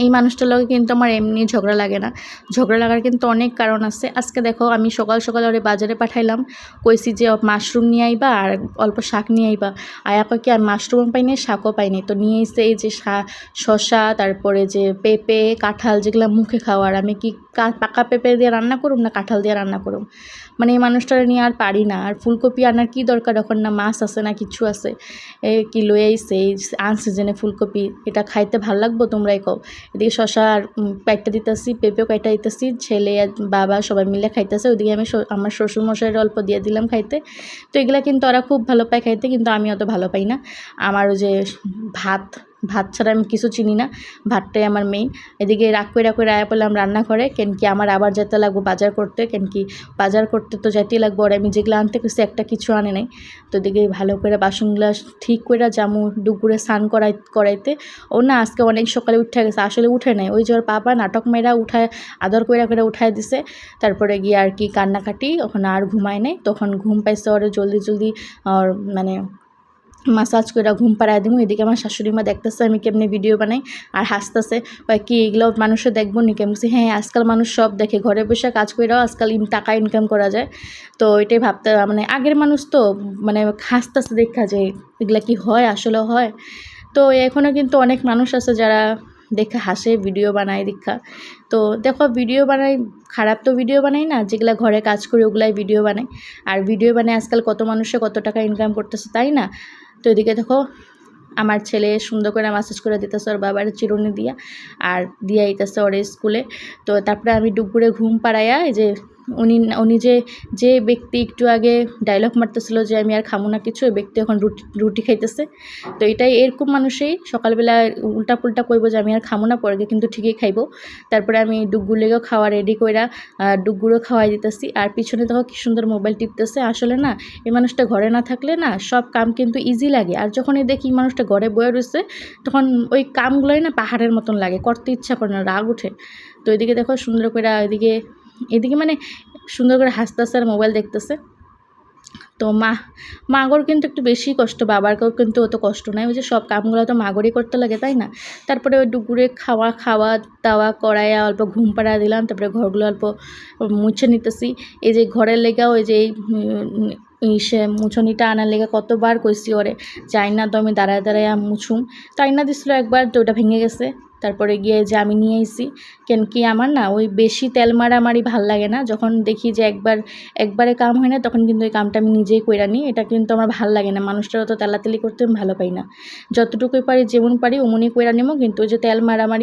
এই মানুষটার লগে কিন্তু আমার এমনি ঝগড়া লাগে না। ঝগড়া লাগার কিন্তু অনেক কারণ আছে। আজকে দেখো আমি সকাল সকাল ওরে বাজারে পাঠাইলাম, কইছি যে মাশরুম নিয়ে আইবা আর অল্প শাক নিয়ে আইবা। আয়া কয় কি আমি মাশরুমও পাই নাই, শাকও পাই নাই। তো নিয়ে এসে এই যে শসা, তারপরে যে পেঁপে, কাঁঠাল, যেগুলো মুখে খাওয়ার, আমি কি পাকা পেঁপে দিয়ে রান্না করুম না কাঁঠাল দিয়ে রান্না করুম? মানে এই মানুষটারে নিয়ে আর পারি না। আর ফুলকপি আনার কি দরকার, এখন না মাছ আছে না কিছু আছে। কি লয়ে আইছে এই আনসিজনে ফুলকপি, এটা খাইতে ভাল লাগবো? তোমরাই কও। এদিকে শসা আর কাইটটা দিতেছি, পেঁপেও কাইটা দিতেছি, ছেলে আর বাবা সবাই মিলে খাইতেছে। ওদিকে আমি আমার শ্বশুরমশাইয়ের অল্প দিয়ে দিলাম খাইতে। তো এগুলা কিন্তু ওরা খুব ভালো পায় খাইতে, কিন্তু আমি অত ভালো পাই না। আমার ওই যে ভাত ভাত ছাড়া আমি কিছু চিনি না, ভাতটাই আমার মেইন। এদিকে রাগ করে আয়া পড়লাম রান্নাঘরে, কেন কি আমার আবার যেতে লাগবো বাজার করতে, কেন কি বাজার করতে তো যেতেই লাগবো। আর আমি যেগুলো আনতে গেছি একটা কিছু আনে নাই। তো এদিকে ভালো করে বাসনগুলো ঠিক করে জামু দুপুরে স্নান করাইতে। ও না আজকে অনেক সকালে উঠে গেছে, আসলে উঠে নাই, ওই যে ওর বাবা নাটক মেয়েরা উঠায় আদর করে উঠায় দিছে। তারপরে গিয়ে আর কি কান্নাকাটি, ওখানে আর ঘুমায় নাই। তখন ঘুম পাইছে ওরে জলদি আর মানে মাসাজ করে ঘুম পাড়ায় দিব। এদিকে আমার শাশুড়ি মা দেখতেছে আমি কেমনি ভিডিও বানাই আর হাসতেছে, কি এগুলো মানুষে দেখবো নি? কেমন? হ্যাঁ, আজকাল মানুষ সব দেখে, ঘরে বসে কাজ করেও আজকাল টাকা ইনকাম করা যায়। তো এটাই ভাবতে, মানে আগের মানুষ তো মানে হাসতেছে দেখা যায় এগুলা কি হয়, আসলে হয়। তো এখনও কিন্তু অনেক মানুষ আছে যারা দেখে হাসে, ভিডিও বানায় দীক্ষা। তো দেখো ভিডিও বানাই, খারাপ তো ভিডিও বানাই না, যেগুলা ঘরে কাজ করি ওগুলাই ভিডিও বানাই। আর ভিডিও বানাই আজকাল কত মানুষে কত টাকা ইনকাম করতেছে, তাই না? তো এদিকে দেখো আমার ছেলে সুন্দর করে ম্যাসাজ করে দিতেছে ওর বাবার চিরুনি দিয়া, আর দিয়ে আইতেছে ওর স্কুলে। তো তারপরে আমি দুপুরে ঘুম পাড়াইয়া, এই যে উনি যে ব্যক্তি একটু আগে ডায়লগ মারতেছিল যে আমি আর খামো না কিছু, ওই ব্যক্তি এখন রুটি খাইতেছে। তো এটাই, এরকম মানুষই সকালবেলা উল্টা পুল্টা কইব যে আমি আর খামো না, পরে কিন্তু ঠিকই খাইবো। তারপরে আমি ডুগুলেগেও খাওয়া রেডি কইরা ডুগুরও খাওয়াই দিতেছি। আর পিছনে দেখো কি সুন্দর মোবাইল টিপতেছে। আসলে না এই মানুষটা ঘরে না থাকলে না সব কাম কিন্তু ইজি লাগে, আর যখনই দেখি মানুষটা ঘরে বয়ে রয়েছে তখন ওই কামগুলোই না পাহাড়ের মতন লাগে, করতে ইচ্ছা করে না, রাগ উঠে। তো এদিকে দেখো সুন্দর করে এদিকে মানে সুন্দর করে হাসতেছে আর মোবাইল দেখতেছে। তো মাগর কিন্তু একটু বেশি কষ্ট, বাবারকেও কিন্তু অত কষ্ট নাই, ওই যে সব কামগুলো তো মাগরই করতে লাগে, তাই না? তারপরে ওই দুপুরে খাওয়া দাওয়া করাইয়া অল্প ঘুম পাড়া দিলাম। তারপরে ঘরগুলো অল্প মুছে নিতেছি। এই যে ঘরের লেগা ওই যে সে মুছনিটা আনার লেগে কতবার কইছি ওরে যাই না, তো আমি দাঁড়ায় মুছুম। তো আইনা দিছিল একবার, তো ওটা ভেঙে গেছে। তারপরে গিয়ে যে আমি নিয়ে আইছি, কেন কি আমার না ওই বেশি তেল মারামারি ভাল লাগে না। যখন দেখি যে একবারে কাম হয় না, তখন কিন্তু ওই কামটা আমি নিজেই কইরা নিই। এটা কিন্তু আমার ভাল লাগে না, মানুষটার অত তেলাতেলি করতে আমি ভালো পাই না। যতটুকুই পারি যেমন পারি অমনই কইরা নেবো, কিন্তু ওই যে তেল মারামারি